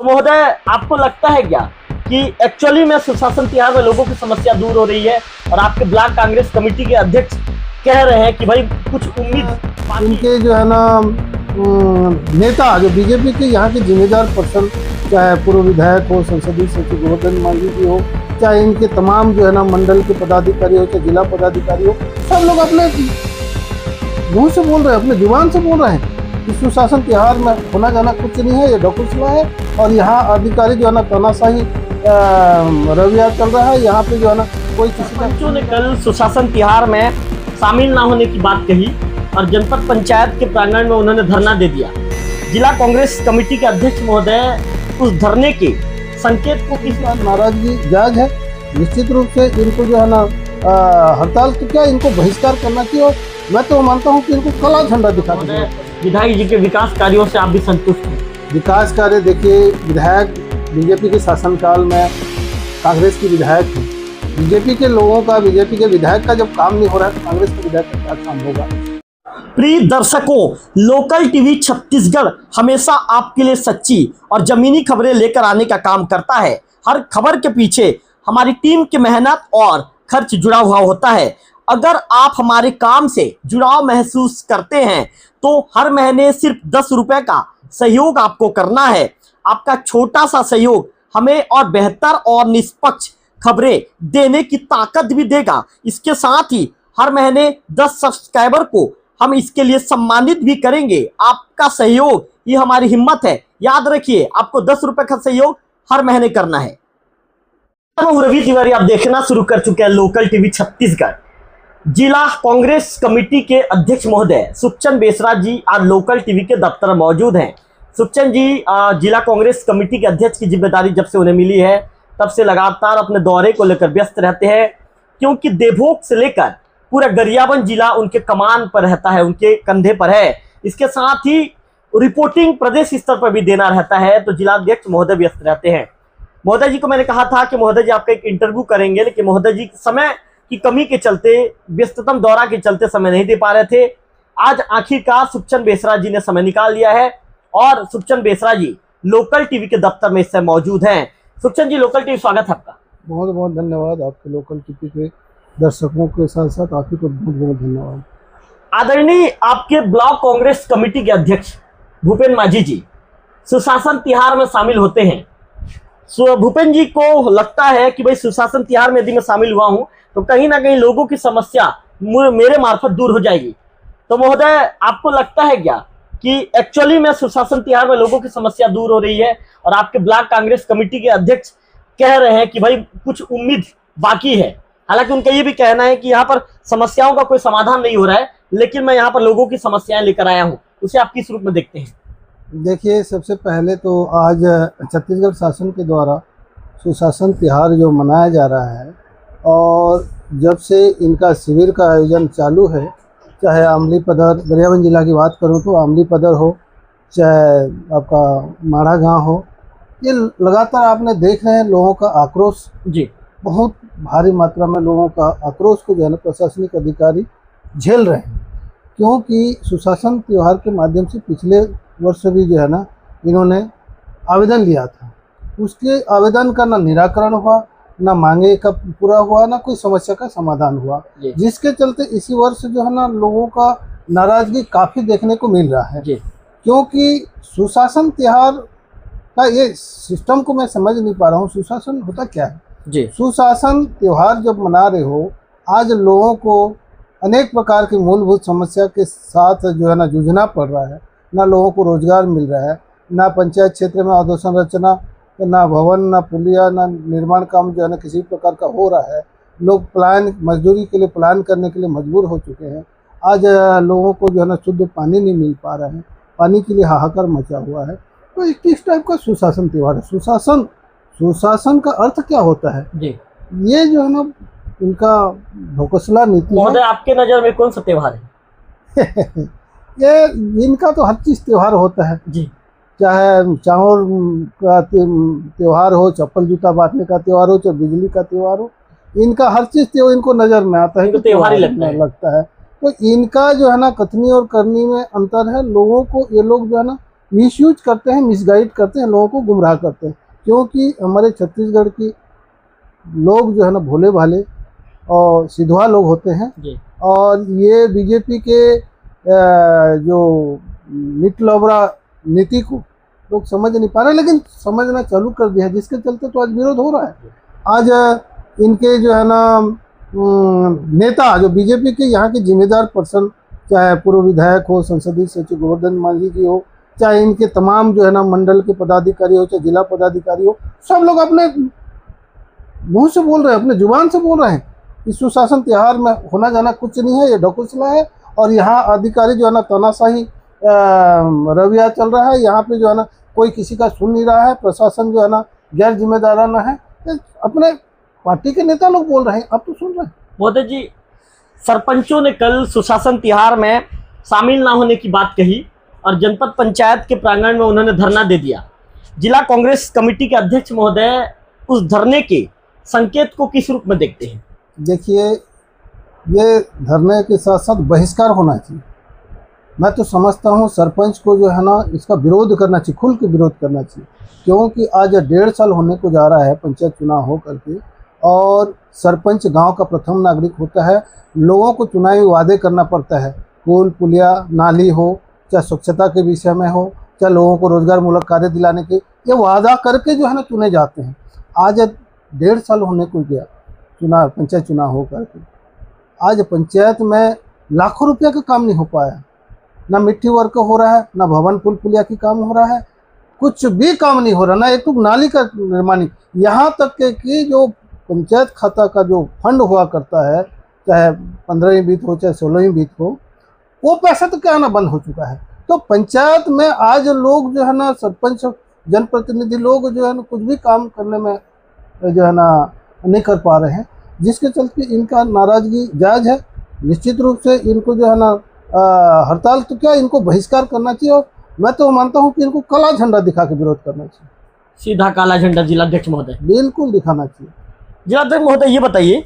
महोदय, आपको लगता है क्या कि एक्चुअली में सुशासन तिहार में लोगों की समस्या दूर हो रही है और आपके ब्लॉक कांग्रेस कमेटी के अध्यक्ष कह रहे हैं कि भाई कुछ उम्मीद इनके जो है ना नेता जो बीजेपी के यहाँ के जिम्मेदार पर्सन, चाहे पूर्व विधायक हो, संसदीय सचिव गोवर्धन मांझी जी हो, चाहे इनके तमाम जो है ना मंडल के पदाधिकारी हो, चाहे जिला पदाधिकारी हो, सब लोग अपने मुंह से बोल रहे हैं, अपने जुबान से बोल रहे हैं कि सुशासन तिहार में होना जाना कुछ नहीं है, ये ढकोसला है। और यहाँ अधिकारी जो है ना तानाशाही रवैया चल रहा है। यहाँ पे जो है ना कोई किसी पंचों ने कल सुशासन तिहार में शामिल ना होने की बात कही और जनपद पंचायत के प्रांगण में उन्होंने धरना दे दिया। जिला कांग्रेस कमेटी के अध्यक्ष महोदय उस धरने के संकेत को किस नाराजगी जायज है। निश्चित रूप से इनको जो है ना हड़ताल तो क्या, इनको बहिष्कार करना चाहिए। और मैं तो मानता हूँ कि इनको काला झंडा दिखाना चाहिए। विधायक जी के विकास कार्यों से आप भी संतुष्ट हैं? विकास कार्य देखिए, विधायक बीजेपी के शासनकाल में कांग्रेस की विधायक थी। बीजेपी के लोगों का, बीजेपी के विधायक का जब काम नहीं हो रहा है तो कांग्रेस के विधायक का क्या काम होगा। प्रिय दर्शकों, लोकल टीवी छत्तीसगढ़ हमेशा आपके लिए सच्ची और जमीनी खबरें लेकर आने का काम करता है। हर खबर के पीछे हमारी टीम की मेहनत और खर्च जुड़ा हुआ होता है। अगर आप हमारे काम से जुड़ाव महसूस करते हैं तो हर महीने सिर्फ 10 रुपए का सहयोग आपको करना है। आपका छोटा सा सहयोग हमें और बेहतर और निष्पक्ष खबरें देने की ताकत भी देगा। इसके साथ ही हर महीने 10 सब्सक्राइबर को हम इसके लिए सम्मानित भी करेंगे। आपका सहयोग ये हमारी हिम्मत है। याद रखिए, आपको 10 रुपए का सहयोग हर महीने करना है। रवि तिवारी आप देखना शुरू कर चुके हैं लोकल टीवी छत्तीसगढ़। जिला कांग्रेस कमेटी के अध्यक्ष महोदय सुखचंद बेसरा जी आज लोकल टीवी के दफ्तर में मौजूद हैं। सुखचंद जी जिला कांग्रेस कमेटी के अध्यक्ष की जिम्मेदारी जब से उन्हें मिली है तब से लगातार अपने दौरे को लेकर व्यस्त रहते हैं, क्योंकि देवभोग से लेकर पूरा गरियाबंद जिला उनके कमान पर रहता है, उनके कंधे पर है। इसके साथ ही रिपोर्टिंग प्रदेश स्तर पर भी देना रहता है, तो जिलाध्यक्ष महोदय व्यस्त रहते हैं। महोदय जी को मैंने कहा था कि महोदय जी आपका एक इंटरव्यू करेंगे, लेकिन महोदय जी समय की कमी के चलते, व्यस्ततम दौरा के चलते समय नहीं दे पा रहे थे। आज आखिरकार सुखचंद बेसरा जी ने समय निकाल लिया है और सुखचंद बेसरा जी लोकल टीवी के दफ्तर में इस समय मौजूद हैं। सुखचंद जी, लोकल टीवी स्वागत है आपका। बहुत बहुत धन्यवाद। आपके लोकल टीवी के दर्शकों के साथ साथ आप ही को बहुत बहुत धन्यवाद। आदरणीय आपके ब्लॉक कांग्रेस कमेटी के अध्यक्ष भूपेन माझी जी सुशासन तिहार में शामिल होते हैं। भूपेन जी को लगता है कि भाई सुशासन तिहार में यदि मैं शामिल हुआ हूं तो कहीं ना कहीं लोगों की समस्या मेरे मार्फत दूर हो जाएगी। तो महोदय, आपको लगता है क्या कि एक्चुअली में सुशासन तिहार में लोगों की समस्या दूर हो रही है और आपके ब्लॉक कांग्रेस कमेटी के अध्यक्ष कह रहे हैं कि भाई कुछ उम्मीद बाकी है? हालांकि उनका ये भी कहना है कि यहाँ पर समस्याओं का कोई समाधान नहीं हो रहा है, लेकिन मैं यहाँ पर लोगों की समस्याएं लेकर आया हूँ। उसे आप किस रूप में देखते हैं? देखिए, सबसे पहले तो आज छत्तीसगढ़ शासन के द्वारा सुशासन तिहार जो मनाया जा रहा है, और जब से इनका शिविर का आयोजन चालू है, चाहे आमली पदर, गरियाबंद जिला की बात करूं तो आमली पदर हो, चाहे आपका माढ़ा गांव हो, ये लगातार आपने देख रहे हैं लोगों का आक्रोश। जी, बहुत भारी मात्रा में लोगों का आक्रोश को जो है ना प्रशासनिक अधिकारी झेल रहे हैं, क्योंकि सुशासन त्यौहार के माध्यम से पिछले वर्ष भी जो है ना इन्होंने आवेदन लिया था। उसके आवेदन का ना निराकरण हुआ, ना मांगे का पूरा हुआ, ना कोई समस्या का समाधान हुआ, जिसके चलते इसी वर्ष जो है ना लोगों का नाराजगी काफ़ी देखने को मिल रहा है। क्योंकि सुशासन त्यौहार का ये सिस्टम को मैं समझ नहीं पा रहा हूँ। सुशासन होता क्या है जी? सुशासन त्यौहार जब मना रहे हो, आज लोगों को अनेक प्रकार की मूलभूत समस्या के साथ जो है ना जूझना पड़ रहा है। ना लोगों को रोजगार मिल रहा है, ना पंचायत क्षेत्र में अधोसंरचना, ना भवन, ना पुलिया, ना निर्माण काम जो है ना किसी प्रकार का हो रहा है। लोग पलायन, मजदूरी के लिए पलायन करने के लिए मजबूर हो चुके हैं। आज लोगों को जो है ना शुद्ध पानी नहीं मिल पा रहा है, पानी के लिए हाहाकार मचा हुआ है। तो ये किस टाइप का सुशासन त्यौहार है? सुशासन का अर्थ क्या होता है जी? ये जो है ना इनका ढोकसला नीति। महोदय, आपके नज़र में कौन सा त्यौहार है? ये इनका तो हर चीज़ त्यौहार होता है जी, चाहे चावल का त्यौहार हो, चप्पल जूता बांटने का त्यौहार हो, चाहे बिजली का त्यौहार हो, इनका हर चीज़ त्यौहार इनको नज़र में आता है, त्यौहार ही लगता है। तो इनका जो है ना कथनी और करनी में अंतर है। लोगों को ये लोग जो है ना मिसयूज करते हैं, मिसगाइड करते हैं, लोगों को गुमराह करते हैं। क्योंकि हमारे छत्तीसगढ़ की लोग जो है ना भोले भाले और सिधवा लोग होते हैं। जी। और ये बीजेपी के जो निटलवरा नीति को लोग समझ नहीं पा रहे, लेकिन समझना चालू कर दिया है, जिसके चलते तो आज विरोध हो रहा है। आज इनके जो है ना नेता जो बीजेपी के यहाँ के जिम्मेदार पर्सन, चाहे पूर्व विधायक हो, संसदीय सचिव गोवर्धन मांझी जी हो, चाहे इनके तमाम जो है ना मंडल के पदाधिकारी हो, चाहे जिला पदाधिकारी हो, सब लोग अपने मुंह से बोल रहे हैं, अपने जुबान से बोल रहे हैं कि सुशासन त्योहार में होना जाना कुछ नहीं है, ये ढकोसला है। और यहाँ अधिकारी जो है ना तानाशाही रवैया चल रहा है। यहाँ पे जो है ना कोई किसी का सुन नहीं रहा है। प्रशासन जो है ना गैर जिम्मेदाराना है। अपने पार्टी के नेता लोग बोल रहे हैं, आप तो सुन रहे हैं। मोदी जी, सरपंचों ने कल सुशासन त्योहार में शामिल ना होने की बात कही और जनपद पंचायत के प्रांगण में उन्होंने धरना दे दिया। जिला कांग्रेस कमेटी के अध्यक्ष महोदय उस धरने के संकेत को किस रूप में देखते हैं? देखिए, ये धरने के साथ साथ बहिष्कार होना चाहिए। मैं तो समझता हूँ सरपंच को जो है ना इसका विरोध करना चाहिए, खुल के विरोध करना चाहिए। क्योंकि आज 1.5 साल होने को जा रहा है पंचायत चुनाव हो करके, और सरपंच गांव का प्रथम नागरिक होता है। लोगों को चुनावी वादे करना पड़ता है, पुल पुलिया नाली हो, चाहे स्वच्छता के विषय में हो, चाहे लोगों को रोजगार मूलक कार्य दिलाने के, ये वादा करके जो है ना चुने जाते हैं। आज 1.5 साल होने को गया चुनाव, पंचायत चुनाव हो करके, आज पंचायत में लाखों रुपया का काम नहीं हो पाया। ना मिट्टी वर्क हो रहा है, ना भवन पुल पुलिया की काम हो रहा है, कुछ भी काम नहीं हो रहा, ना एक तो नाली का निर्माण। यहाँ तक के कि जो पंचायत खाता का जो फंड हुआ करता है, चाहे 15वीं बीत हो चाहे 16वीं बीत हो, वो पैसा तो क्या आना बंद हो चुका है। तो पंचायत में आज लोग जो है ना, सरपंच जनप्रतिनिधि लोग जो है ना कुछ भी काम करने में जो है ना नहीं कर पा रहे हैं, जिसके चलते इनका नाराजगी जायज़ है। निश्चित रूप से इनको जो है ना हड़ताल तो क्या, इनको बहिष्कार करना चाहिए। और मैं तो मानता हूँ कि इनको काला झंडा दिखा के विरोध करना चाहिए, सीधा काला झंडा। जिलाध्यक्ष महोदय, बिल्कुल दिखाना चाहिए। जिलाध्यक्ष महोदय, ये बताइए,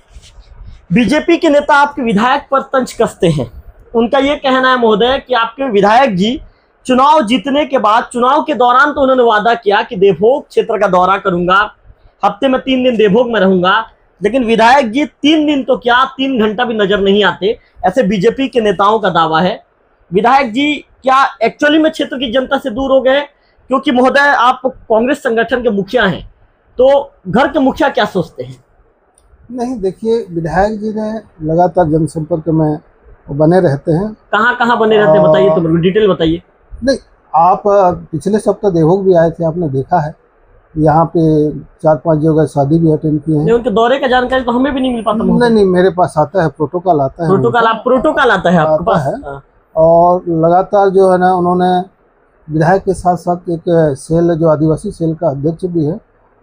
बीजेपी के नेता आपके विधायक पर तंज कसते हैं। उनका ये कहना है महोदय कि आपके विधायक जी चुनाव जीतने के बाद, चुनाव के दौरान तो उन्होंने वादा किया कि देवभोग क्षेत्र का दौरा करूंगा, हफ्ते में 3 दिन देवभोग में रहूंगा, लेकिन विधायक जी 3 दिन तो क्या 3 घंटा भी नजर नहीं आते, ऐसे बीजेपी के नेताओं का दावा है। विधायक जी क्या एक्चुअली में क्षेत्र की जनता से दूर हो गए? क्योंकि महोदय आप कांग्रेस संगठन के मुखिया हैं, तो घर के मुखिया क्या सोचते हैं? नहीं, देखिए, विधायक जी ने लगातार जनसंपर्क में बने रहते हैं। कहाँ कहाँ बने रहते हैं, बताइए, तो डिटेल बताइए। नहीं, आप पिछले सप्ताह देवभोग भी आए थे, आपने देखा है। यहाँ पे 4-5 जगह शादी भी अटेंड किए हैं। नहीं, उनके दौरे का जानकारी तो हमें भी नहीं मिल पाता। नहीं, मेरे पास आता है, प्रोटोकॉल आता है। प्रोटोकॉल आता है आपके पास है। और लगातार जो है ना उन्होंने विधायक के साथ साथ एक सेल, जो आदिवासी सेल का अध्यक्ष भी है,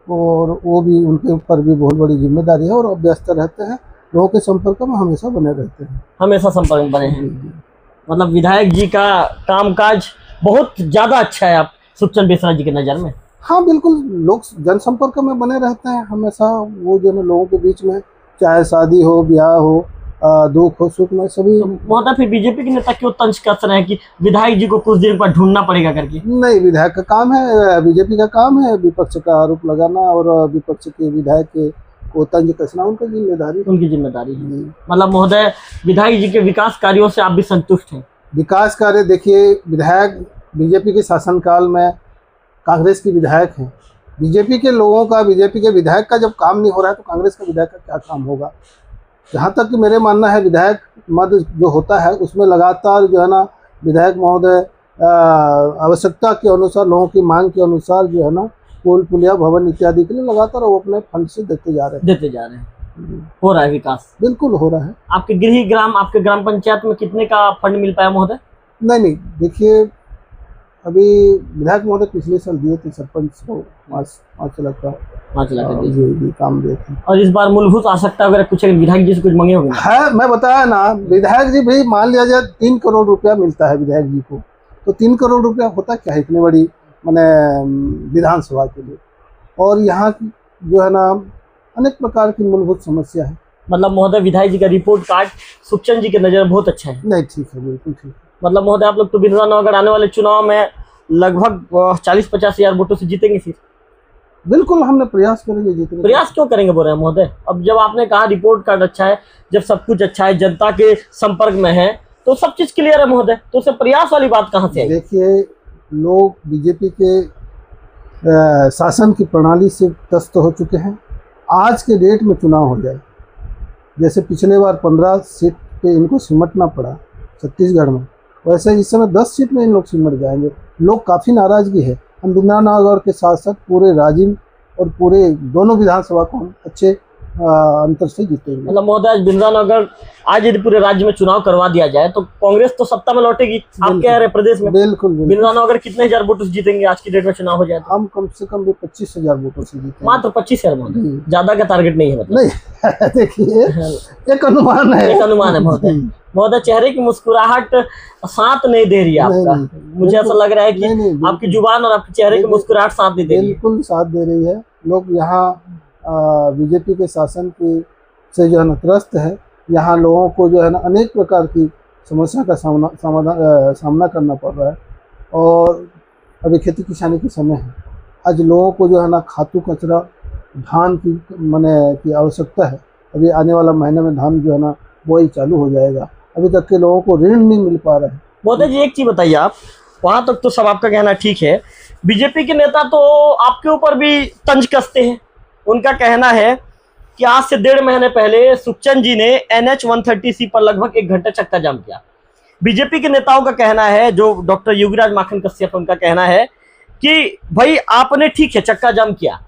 और वो भी, उनके ऊपर भी बहुत बड़ी जिम्मेदारी है। और व्यस्त रहते हैं, लोगों के संपर्क में हमेशा बने रहते हैं। हमेशा संपर्क में बने हैं। मतलब विधायक जी का कामकाज बहुत ज़्यादा अच्छा है आप सुखचंद बेसरा जी की नज़र में? हाँ, बिल्कुल, लोग जनसंपर्क में बने रहते हैं हमेशा। वो जो है लोगों के बीच में, चाहे शादी हो, ब्याह हो, दुख हो, सुख में, सभी। तो महोदय, फिर बीजेपी के नेता क्यों तंज कस रहे हैं कि विधायक जी को कुछ दिन पर ढूंढना पड़ेगा करके? नहीं, विधायक का काम है, बीजेपी का काम है विपक्ष का आरोप लगाना, और विपक्ष के विधायक को तंज कसना उनकी जिम्मेदारी है। मतलब महोदय, विधायक जी के विकास कार्यों से आप भी संतुष्ट हैं? विकास कार्य, देखिए, विधायक बीजेपी के शासनकाल में कांग्रेस के विधायक हैं। बीजेपी के लोगों का, बीजेपी के विधायक का जब काम नहीं हो रहा है, तो कांग्रेस का विधायक का क्या काम होगा? जहाँ तक कि मेरे मानना है, विधायक मद जो होता है उसमें लगातार जो है ना विधायक महोदय आवश्यकता के अनुसार, लोगों की मांग के अनुसार जो है ना पुल पुलिया भवन इत्यादि के लिए लगातार वो अपने फंड से देते जा रहे हैं। हो रहा है विकास? बिल्कुल हो रहा है। आपके गृह ग्राम, आपके ग्राम पंचायत में कितने का फंड मिल पाया महोदय? नहीं, देखिए, अभी विधायक महोदय पिछले साल दिए थे सरपंच को 5 लाख का, 5 लाख का जी काम दिए थे। और इस बार मूलभूत आवश्यकता वगैरह कुछ विधायक जी से कुछ मांगे होंगे? है, मैं बताया ना, विधायक जी भी मान लिया जाए 3 करोड़ रुपया मिलता है विधायक जी को, तो 3 करोड़ रुपया होता क्या है इतनी बड़ी मैंने विधानसभा के लिए। और यहाँ की जो है ना अनेक प्रकार की मूलभूत समस्या है। मतलब महोदय, विधायक जी का रिपोर्ट कार्ड सुखचंद जी की नज़र में बहुत अच्छा है? नहीं, ठीक है, बिल्कुल ठीक है। मतलब महोदय, आप लोग तो विधाननगर आने वाले चुनाव में लगभग 40-50 हजार वोटों से जीतेंगे फिर? बिल्कुल हमने प्रयास करेंगे जीतने का। प्रयास क्यों करेंगे बोल रहे हैं महोदय? अब जब आपने कहा रिपोर्ट कार्ड अच्छा है, जब सब कुछ अच्छा है, जनता के संपर्क में है, तो सब चीज क्लियर है महोदय, तो उससे प्रयास वाली बात कहाँ से आई? देखिए, लोग बीजेपी के शासन की प्रणाली से त्रस्त हो चुके हैं। आज के डेट में चुनाव हो जाए, जैसे पिछले बार 15 सीट पे इनको सिमटना पड़ा छत्तीसगढ़ में, वैसे इस समय 10 सीट में इन लोग सिमट जाएंगे। लोग काफ़ी नाराज़गी है। हम बिंद्रानगर के साथ साथ पूरे राजिम और पूरे दोनों विधानसभा को हम अच्छे अंतर से जीतेंगे। मतलब महोदय, आज बिंद्रानगर, आज यदि पूरे राज्य में चुनाव करवा दिया जाए तो कांग्रेस तो सत्ता में लौटेगी। आप कह रहे हैं प्रदेश में? बिल्कुल। बिंद्रानगर कितने हजार वोटों से जीतेंगे आज की डेट में चुनाव हो जाए तो? हम कम से कम भी 25,000 वोटों से जीतेंगे। मात्र 25,000 महोदय? ज्यादा का टारगेट नहीं है मतलब? नहीं देखिए, एक अनुमान है। एक अनुमान है महोदय। महोदय, चेहरे की मुस्कुराहट साथ नहीं दे रही है आपका। मुझे ऐसा लग रहा है कि आपकी जुबान और आपके चेहरे की मुस्कुराहट साथ नहीं दे रही है। बिल्कुल साथ दे रही है। लोग यहाँ बीजेपी के शासन की से जो है ना त्रस्त है। यहाँ लोगों को जो है ना अनेक प्रकार की समस्या का सामना करना पड़ रहा है। और अभी खेती किसानी के समय है। आज लोगों को जो है ना खातू कचरा धान की आवश्यकता है। अभी आने वाला महीने में धान जो है ना बुआई चालू हो जाएगा। अभी तक के लोगों को ऋण नहीं मिल पा रहा है। महोदय जी, एक चीज बताइए, आप वहां तक तो सब आपका कहना ठीक है, बीजेपी के नेता तो आपके ऊपर भी तंज कसते हैं। उनका कहना है कि आज से 1.5 महीने पहले सुखचंद जी ने NH 130C पर लगभग 1 घंटा चक्का जाम किया। बीजेपी के नेताओं का कहना है, जो डॉक्टर योगीराज माखन कश्यप, उनका कहना है कि भाई आपने ठीक है चक्का जाम किया,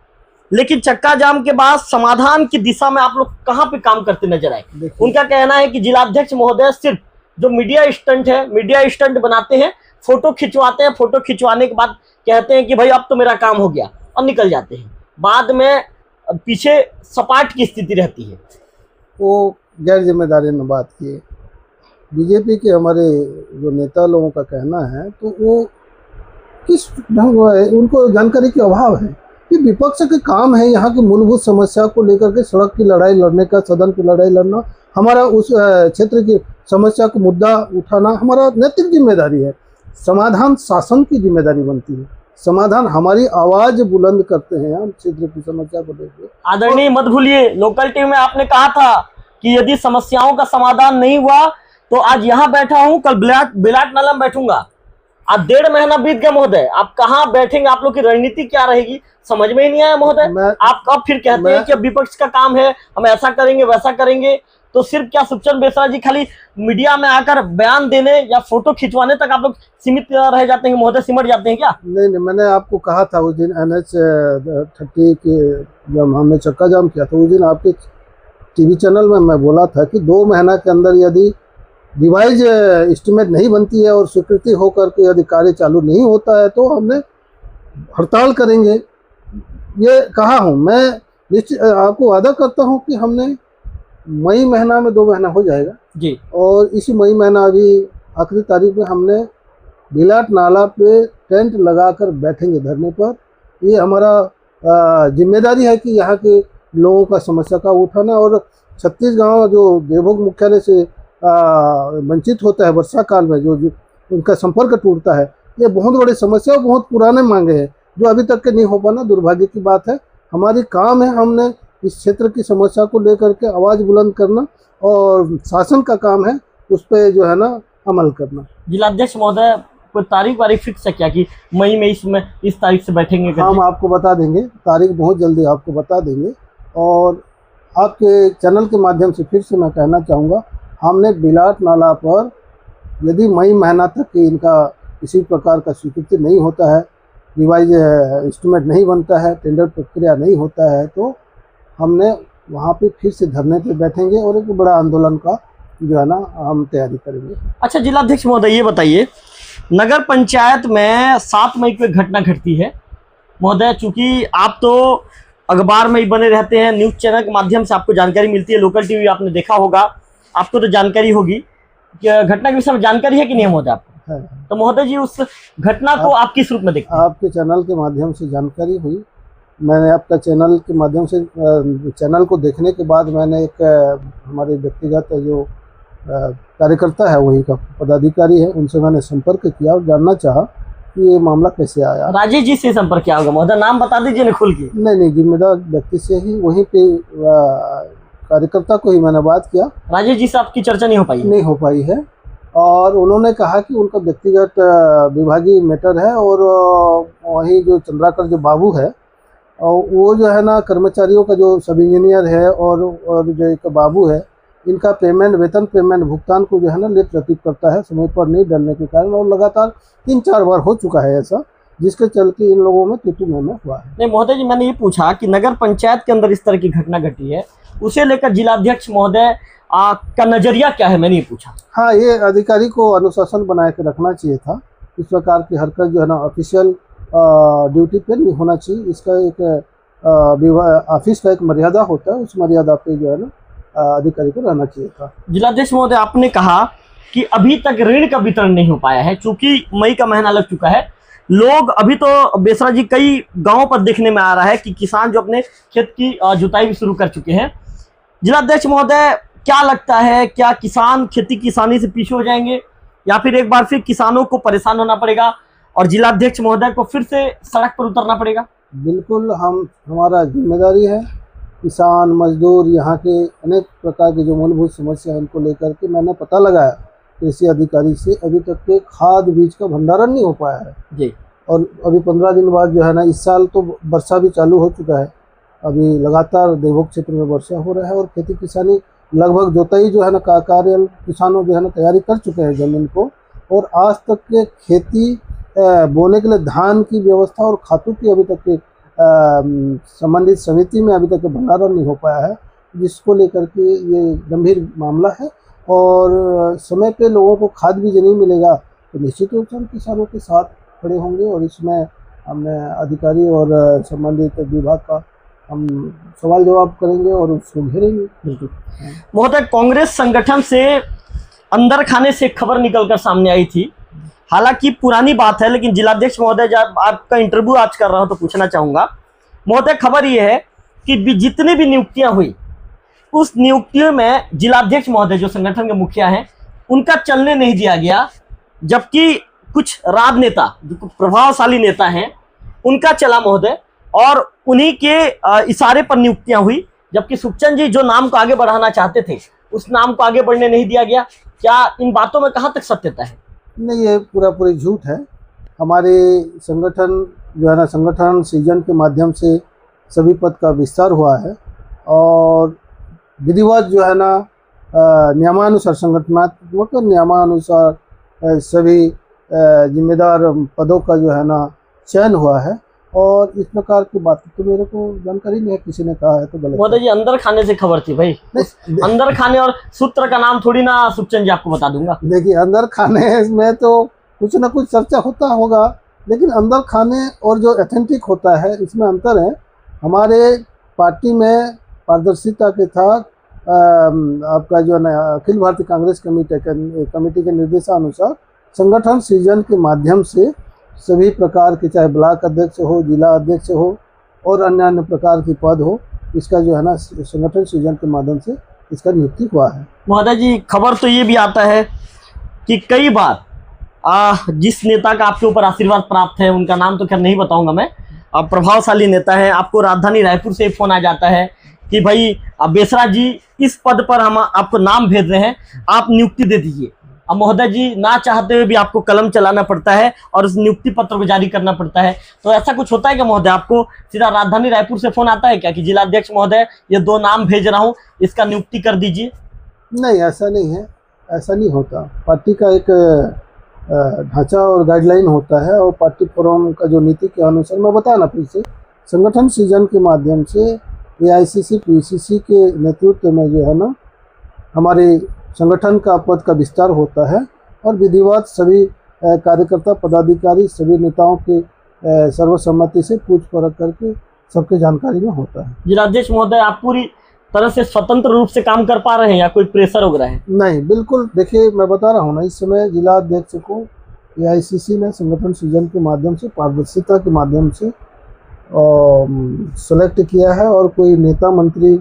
लेकिन चक्का जाम के बाद समाधान की दिशा में आप लोग कहाँ पे काम करते नजर आए? उनका कहना है कि जिलाध्यक्ष महोदय सिर्फ जो मीडिया स्टंट है, मीडिया स्टंट बनाते हैं, फोटो खिंचवाते हैं, फोटो खिंचवाने के बाद कहते हैं कि भाई अब तो मेरा काम हो गया, और निकल जाते हैं। बाद में पीछे सपाट की स्थिति रहती है। वो गैर जिम्मेदारी ने बात की। बीजेपी के हमारे जो नेता लोगों का कहना है, तो वो किस ढंग है, उनको जानकारी के अभाव है कि विपक्ष के काम है यहाँ की मूलभूत समस्या को लेकर के सड़क की लड़ाई लड़ने का, सदन की लड़ाई लड़ना, हमारा उस क्षेत्र की समस्या को मुद्दा उठाना हमारा नैतिक जिम्मेदारी है। समाधान शासन की जिम्मेदारी बनती है। समाधान हमारी आवाज बुलंद करते हैं हम क्षेत्र की समस्या को लेकर। आदरणीय, मत भूलिए, लोकल टीवी में आपने कहा था कि यदि समस्याओं का समाधान नहीं हुआ तो आज यहाँ बैठा हूँ, कल बिलाट नाला में बैठूंगा। आज 1.5 महीना बीत गया महोदय, आप कहाँ बैठेंगे? आप लोग की रणनीति क्या रहेगी, समझ में ही नहीं आया महोदय। आप कब फिर कहते हैं कि विपक्ष का काम है, हम ऐसा करेंगे वैसा करेंगे, तो सिर्फ क्या सुखचंद बेसरा जी खाली मीडिया में आकर बयान देने या फोटो खिंचवाने तक आप लोग सीमित रह जाते हैं महोदय, सिमट जाते हैं क्या? नहीं, मैंने आपको कहा था उस दिन NH 30 के जब हमने चक्का जाम किया था, उस दिन आपके टीवी चैनल में मैं बोला था कि 2 महीना के अंदर यदि रिवाइज एस्टिमेट नहीं बनती है और स्वीकृति होकर के यदि कार्य चालू नहीं होता है तो हमने हड़ताल करेंगे। ये कहा हूँ मैं। आपको वादा करता हूँ कि हमने मई महीना में 2 महीना हो जाएगा जी, और इसी मई महीना अभी आखिरी तारीख में हमने बिलाट नाला पे टेंट लगाकर बैठेंगे धरने पर। ये हमारा जिम्मेदारी है कि यहाँ के लोगों का समस्या का उठाना। और 36 गाँव जो देवभोग मुख्यालय से वंचित होता है वर्षा काल में, जो उनका संपर्क टूटता है, ये बहुत बड़ी समस्या और बहुत पुराने मांगे हैं जो अभी तक के नहीं हो पाना दुर्भाग्य की बात है। हमारी काम है, हमने इस क्षेत्र की समस्या को लेकर के आवाज़ बुलंद करना और शासन का काम है उस पर जो है ना अमल करना। जिलाध्यक्ष महोदय, कोई तारीख फिक्स है क्या कि मई में इस तारीख से बैठेंगे? हम आपको बता देंगे, तारीख बहुत जल्दी आपको बता देंगे। और आपके चैनल के माध्यम से फिर से मैं कहना चाहूँगा, हमने बिलाट नाला पर यदि मई महीना तक इनका किसी प्रकार का स्वीकृति नहीं होता है, रिवाइज एस्टिमेट नहीं बनता है, टेंडर प्रक्रिया नहीं होता है, तो हमने वहाँ पे फिर से धरने पे बैठेंगे और एक बड़ा आंदोलन का जो है ना हम तैयारी करेंगे। अच्छा जिलाध्यक्ष महोदय, ये बताइए, नगर पंचायत में 7 मई को एक घटना घटती है महोदय। चूंकि आप तो अखबार में ही बने रहते हैं, न्यूज़ चैनल के माध्यम से आपको जानकारी मिलती है, लोकल टीवी आपने देखा होगा, आपको तो जानकारी होगी। घटना के विषय में जानकारी है कि नहीं महोदय आपको? है। तो महोदय जी, उस घटना को आप किस रूप में देखते हैं? आपके चैनल के माध्यम से जानकारी हुई। मैंने आपका चैनल के माध्यम से चैनल को देखने के बाद मैंने एक हमारे व्यक्तिगत जो कार्यकर्ता है, वही का पदाधिकारी है, उनसे मैंने संपर्क किया और जानना चाहा कि ये मामला कैसे आया। राजेश जी से संपर्क क्या होगा महोदय, नाम बता दीजिए ना खुल के। नहीं, जिम्मेदार व्यक्ति से ही वहीं पे कार्यकर्ता को ही मैंने बात किया, राजेश जी से आपकी चर्चा नहीं हो पाई? नहीं हो पाई है। और उन्होंने कहा कि उनका व्यक्तिगत विभागीय मैटर है, और वहीं जो चंद्राकर जो बाबू है, वो जो है ना कर्मचारियों का जो सब इंजीनियर है और जो एक बाबू है, इनका पेमेंट, वेतन पेमेंट भुगतान को जो है ना लेट रतीब करता है समय पर नहीं डालने के कारण, और लगातार 3-4 बार हो चुका है ऐसा, जिसके चलते इन लोगों में तू में हुआ है। नहीं महोदय जी, मैंने ये पूछा कि नगर पंचायत के अंदर इस तरह की घटना घटी है, उसे लेकर जिलाध्यक्ष महोदय का नजरिया क्या है, मैंने ये पूछा। हाँ, ये अधिकारी को अनुशासन बना के रखना चाहिए था। इस प्रकार की हरकत जो है ना ऑफिशियल ड्यूटी पे नहीं होना चाहिए। इसका एक ऑफिस का एक मर्यादा होता है, उस मर्यादा पे जो है ना अधिकारी को रहना चाहिए था। जिलाध्यक्ष महोदय, आपने कहा कि अभी तक ऋण का वितरण नहीं हो पाया है, चूंकि मई का महीना लग चुका है। लोग अभी तो बेसरा जी कई गांवों पर देखने में आ रहा है कि किसान जो अपने खेत की जुताई भी शुरू कर चुके हैं। जिलाध्यक्ष महोदय, क्या लगता है, क्या किसान खेती किसानी से पीछे हो जाएंगे, या फिर एक बार फिर किसानों को परेशान होना पड़ेगा और जिलाध्यक्ष महोदय को फिर से सड़क पर उतरना पड़ेगा? बिल्कुल, हमारा जिम्मेदारी है। किसान मजदूर यहाँ के अनेक प्रकार की जो मूलभूत समस्या है, इनको लेकर के मैंने पता लगाया कृषि अधिकारी से, अभी तक के खाद बीज का भंडारण नहीं हो पाया है जी। और अभी 15 दिन बाद जो है ना, इस साल तो वर्षा भी चालू हो चुका है, अभी लगातार देवभोग क्षेत्र में वर्षा हो रहा है, और खेती किसानी लगभग जोताई जो है ना कार्य किसानों जो है ना तैयारी कर चुके हैं ज़मीन को, और आज तक के खेती बोने के लिए धान की व्यवस्था और खातों की अभी तक के संबंधित समिति में अभी तक भंडारण नहीं हो पाया है, जिसको लेकर के ये गंभीर मामला है। और समय पे लोगों को खाद भी नहीं मिलेगा तो निश्चित रूप से हम किसानों के साथ खड़े होंगे, और इसमें हमने अधिकारी और संबंधित विभाग का हम सवाल जवाब करेंगे और उसको घेरेंगे। बिल्कुल महोदय, कांग्रेस संगठन से अंदर खाने से खबर निकलकर सामने आई थी, हालांकि पुरानी बात है, लेकिन जिलाध्यक्ष महोदय जब आपका इंटरव्यू आज कर रहा हूं तो पूछना चाहूंगा महोदय, खबर ये है कि जितनी भी नियुक्तियां हुई, उस नियुक्तियों में जिलाध्यक्ष महोदय जो संगठन के मुखिया हैं, उनका चलने नहीं दिया गया, जबकि कुछ राजनेता जो प्रभावशाली नेता हैं उनका चला महोदय, और उन्हीं के इशारे पर नियुक्तियां हुई, जबकि सुखचंद जी जो नाम को आगे बढ़ाना चाहते थे उस नाम को आगे बढ़ने नहीं दिया गया। क्या इन बातों में कहाँ तक सत्यता है? नहीं, ये पूरी झूठ है। हमारे संगठन जो है ना, संगठन सृजन के माध्यम से सभी पद का विस्तार हुआ है, और विधिवत जो है ना नियमानुसार, संगठनात्मक नियमानुसार सभी जिम्मेदार पदों का जो है ना चयन हुआ है, और इस प्रकार की बात तो मेरे को जानकारी नहीं है, किसी ने कहा है तो गलत। महोदय जी, अंदर खाने से खबर थी भाई, अंदर खाने और सूत्र का नाम थोड़ी ना सुखचंद जी आपको बता दूंगा। देखिए, अंदर खाने में तो कुछ ना कुछ चर्चा होता होगा, लेकिन अंदर खाने और जो ऑथेंटिक होता है इसमें अंतर है। हमारे पार्टी में पारदर्शिता के था आपका जो है ना अखिल भारतीय कांग्रेस कमेटी के निर्देशानुसार संगठन सृजन के माध्यम से सभी प्रकार के, चाहे ब्लॉक अध्यक्ष हो, जिला अध्यक्ष हो और अन्य प्रकार की पद हो, इसका जो है ना संगठन सृजन के माध्यम से इसका नियुक्ति हुआ है। महोदय जी, खबर तो ये भी आता है कि कई बार जिस नेता का आपके ऊपर आशीर्वाद प्राप्त है, उनका नाम तो खैर नहीं बताऊंगा मैं, प्रभावशाली नेता है, आपको राजधानी रायपुर से फोन आ जाता है कि भाई बेसरा जी इस पद पर हम आपको नाम भेज रहे हैं, आप नियुक्ति दे दीजिए। अब महोदय जी ना चाहते हुए भी आपको कलम चलाना पड़ता है और उस नियुक्ति पत्र को जारी करना पड़ता है। तो ऐसा कुछ होता है क्या महोदय, आपको सीधा राजधानी रायपुर से फोन आता है क्या कि जिलाध्यक्ष महोदय ये 2 नाम भेज रहा हूँ, इसका नियुक्ति कर दीजिए? नहीं, ऐसा नहीं है, ऐसा नहीं होता। पार्टी का एक ढांचा और गाइडलाइन होता है, और पार्टी फोरम का जो नीति के अनुसार, मैं बताया ना फिर से, संगठन सृजन के माध्यम से AICC PCC के नेतृत्व में जो है ना हमारे संगठन का पद का विस्तार होता है, और विधिवत सभी कार्यकर्ता पदाधिकारी सभी नेताओं के सर्वसम्मति से पूछ परख करके सबके जानकारी में होता है। जिलाध्यक्ष महोदय, आप पूरी तरह से स्वतंत्र रूप से काम कर पा रहे हैं या कोई प्रेशर वगैरह है? नहीं, बिल्कुल। देखिए, मैं बता रहा हूँ ना, इस समय जिला अध्यक्ष को AICC ने संगठन सृजन के माध्यम से, पारदर्शिता के माध्यम से सेलेक्ट किया है, और कोई नेता मंत्री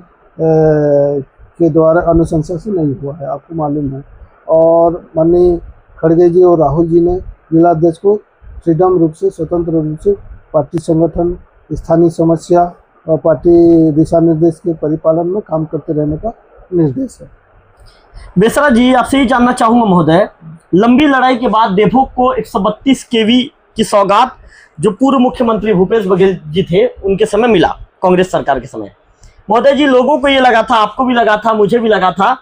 के द्वारा अनुशंसा से नहीं हुआ है, आपको मालूम है। और माननीय खड़गे जी और राहुल जी ने जिलाध्यक्ष को फ्रीडम रूप से, स्वतंत्र रूप से पार्टी संगठन, स्थानीय समस्या और पार्टी दिशा निर्देश के परिपालन में काम करते रहने का निर्देश है। बेसरा जी, आपसे ही जानना चाहूंगा महोदय, लंबी लड़ाई के बाद देवभोग को 132 केवी की सौगात जो पूर्व मुख्यमंत्री भूपेश बघेल जी थे उनके समय मिला, कांग्रेस सरकार के समय। महोदय जी, लोगों को ये लगा था, आपको भी लगा था, मुझे भी लगा था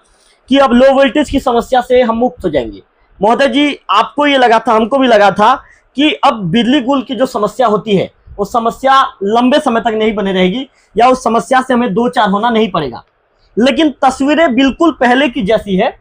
कि अब लो वोल्टेज की समस्या से हम मुक्त हो जाएंगे। महोदय जी, आपको ये लगा था, हमको भी लगा था कि अब बिजली गुल की जो समस्या होती है वो समस्या लंबे समय तक नहीं बने रहेगी या उस समस्या से हमें दो चार होना नहीं पड़ेगा। लेकिन तस्वीरें बिल्कुल पहले की जैसी है।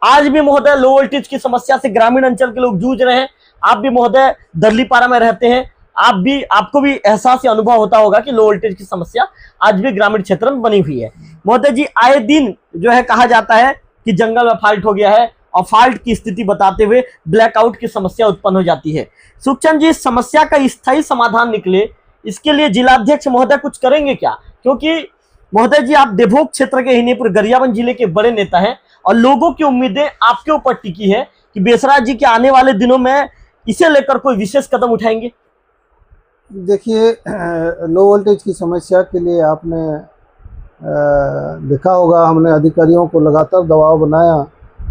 आज भी महोदय लो वोल्टेज की समस्या से ग्रामीण अंचल के लोग जूझ रहे हैं। आप भी महोदय दर्लीपारा में रहते हैं, आपको भी एहसास या अनुभव होता होगा कि लो वोल्टेज की समस्या आज भी ग्रामीण क्षेत्र में बनी हुई है। महोदय जी, आए दिन जो है कहा जाता है कि जंगल में फॉल्ट हो गया है और फॉल्ट की स्थिति बताते हुए ब्लैकआउट की समस्या उत्पन्न हो जाती है। सुखचंद जी, समस्या का स्थायी समाधान निकले, इसके लिए जिलाध्यक्ष महोदय कुछ करेंगे क्या? क्योंकि महोदय जी, आप देवभोग क्षेत्र के ही नहीं पूरे गरियाबंद जिले के बड़े नेता हैं और लोगों की उम्मीदें आपके ऊपर टिकी है कि बेसरा जी के आने वाले दिनों में इसे लेकर कोई विशेष कदम उठाएंगे। देखिए, लो वोल्टेज की समस्या के लिए आपने देखा होगा, हमने अधिकारियों को लगातार दबाव बनाया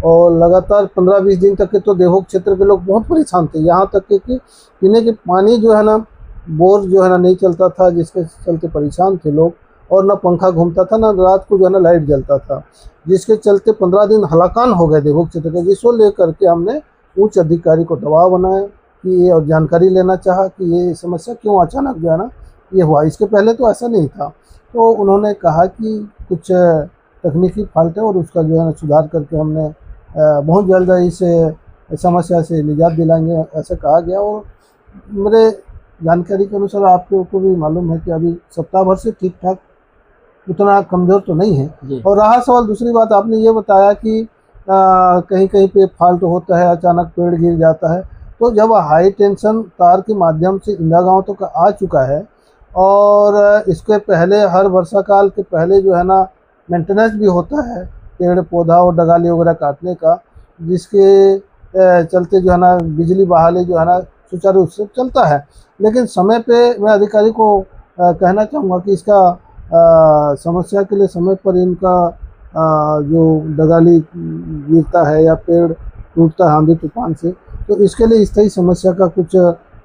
और लगातार 15-20 दिन तक के तो देवभोग क्षेत्र के लोग बहुत परेशान थे। यहाँ तक कि पीने के पानी जो है ना, बोर जो है ना नहीं चलता था, जिसके चलते परेशान थे लोग, और ना पंखा घूमता था, ना रात को जो है ना लाइट जलता था, जिसके चलते 15 दिन हलाकान हो गए देवभोग क्षेत्र के। जिसको लेकर के हमने उच्च अधिकारी को दबाव बनाया कि ये और जानकारी लेना चाहा कि ये समस्या क्यों अचानक जो है ना ये हुआ, इसके पहले तो ऐसा नहीं था। तो उन्होंने कहा कि कुछ तकनीकी फॉल्ट है और उसका जो है ना सुधार करके हमने बहुत जल्द इस समस्या से निजात दिलाएंगे, ऐसा कहा गया। और मेरे जानकारी के अनुसार आपको को भी मालूम है कि अभी सप्ताह भर से ठीक ठाक उतना कमज़ोर तो नहीं है। और रहा सवाल दूसरी बात, आपने ये बताया कि कहीं कहीं पे फॉल्ट होता है, अचानक पेड़ गिर जाता है। तो जब हाई टेंशन तार के माध्यम से इंदिरा गाँव तक आ चुका है और इसके पहले हर वर्षा काल के पहले जो है ना मेंटेनेंस भी होता है पेड़ पौधा और डगाली वगैरह काटने का, जिसके चलते जो है ना बिजली बहाली जो है ना सुचारू रूप से चलता है। लेकिन समय पे मैं अधिकारी को कहना चाहूँगा कि इसका समस्या के लिए समय पर इनका जो डगाली गिरता है या पेड़ टूटता है आंधी तूफान से, तो इसके लिए स्थायी समस्या का कुछ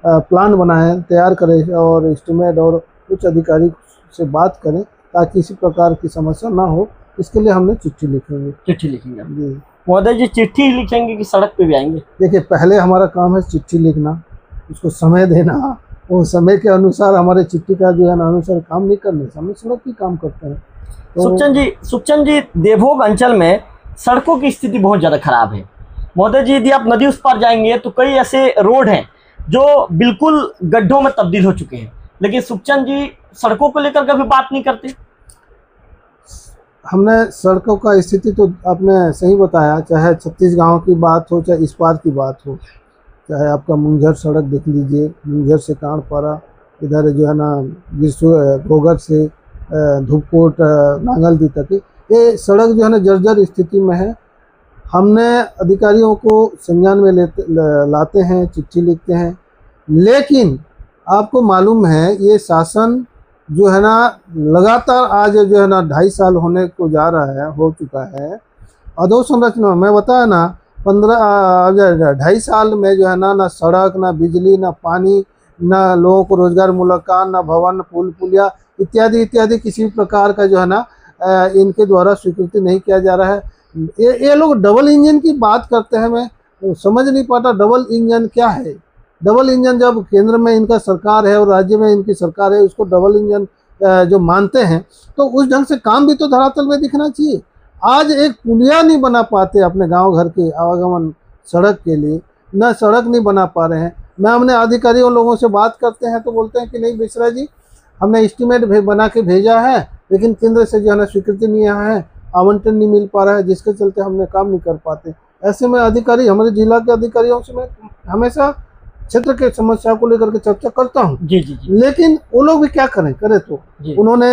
प्लान बनाएं, तैयार करें और एस्टिमेट और उच्च अधिकारी से बात करें ताकि इसी प्रकार की समस्या ना हो। इसके लिए हमने चिट्ठी लिखेंगे। चिट्ठी लिखेंगे जी महोदय जी, चिट्ठी लिखेंगे कि सड़क पे भी आएंगे? देखिए, पहले हमारा काम है चिट्ठी लिखना, उसको समय देना, वो समय के अनुसार हमारे चिट्ठी का जो है ना अनुसार काम नहीं करने से हम सड़क की काम करते हैं। तो सुखचंद जी, देवभोग अंचल में सड़कों की स्थिति बहुत ज़्यादा खराब है। महोदय जी, यदि आप नदी उस पार जाएंगे तो कई ऐसे रोड हैं जो बिल्कुल गड्ढों में तब्दील हो चुके हैं, लेकिन सुखचंद जी सड़कों को लेकर कभी बात नहीं करते। हमने सड़कों का स्थिति तो आपने सही बताया, चाहे 36 गाँव की बात हो, चाहे इस पार की बात हो, चाहे आपका मुंगझर सड़क देख लीजिए, मुंगझर से कांडपारा, इधर जो है ना गोगर से धूपकोट नांगलदी तक, ये सड़क जो है ना जर्जर स्थिति में है। हमने अधिकारियों को संज्ञान में लाते हैं, चिट्ठी लिखते हैं, लेकिन आपको मालूम है ये शासन जो है ना लगातार आज जो है ना 2.5 साल होने को जा रहा है, हो चुका है। अधोसंरचना मैं बताया ना 2.5 साल में जो है ना सड़क, ना बिजली, ना पानी, ना लोगों को रोजगार मुलाकात, ना भवन, पुल पुलिया इत्यादि इत्यादि किसी प्रकार का जो है ना इनके द्वारा स्वीकृति नहीं किया जा रहा है। ये लोग डबल इंजन की बात करते हैं, मैं समझ नहीं पाता डबल इंजन क्या है। डबल इंजन जब केंद्र में इनका सरकार है और राज्य में इनकी सरकार है, उसको डबल इंजन जो मानते हैं तो उस ढंग से काम भी तो धरातल में दिखना चाहिए। आज एक पुलिया नहीं बना पाते अपने गांव घर के आवागमन सड़क के लिए, न सड़क नहीं बना पा रहे हैं। मैं हमने अधिकारियों लोगों से बात करते हैं तो बोलते हैं कि नहीं बेसरा जी, हमने एस्टीमेट बना के भेजा है, लेकिन केंद्र से जो है ना स्वीकृति नहीं आया है, आवंटन नहीं मिल पा रहा है, जिसके चलते हमने काम नहीं कर पाते। ऐसे में अधिकारी, हमारे जिला के अधिकारियों से मैं हमेशा क्षेत्र के समस्या को लेकर के चर्चा करता हूँ। जी जी जी। लेकिन वो लोग भी क्या करें, करे तो उन्होंने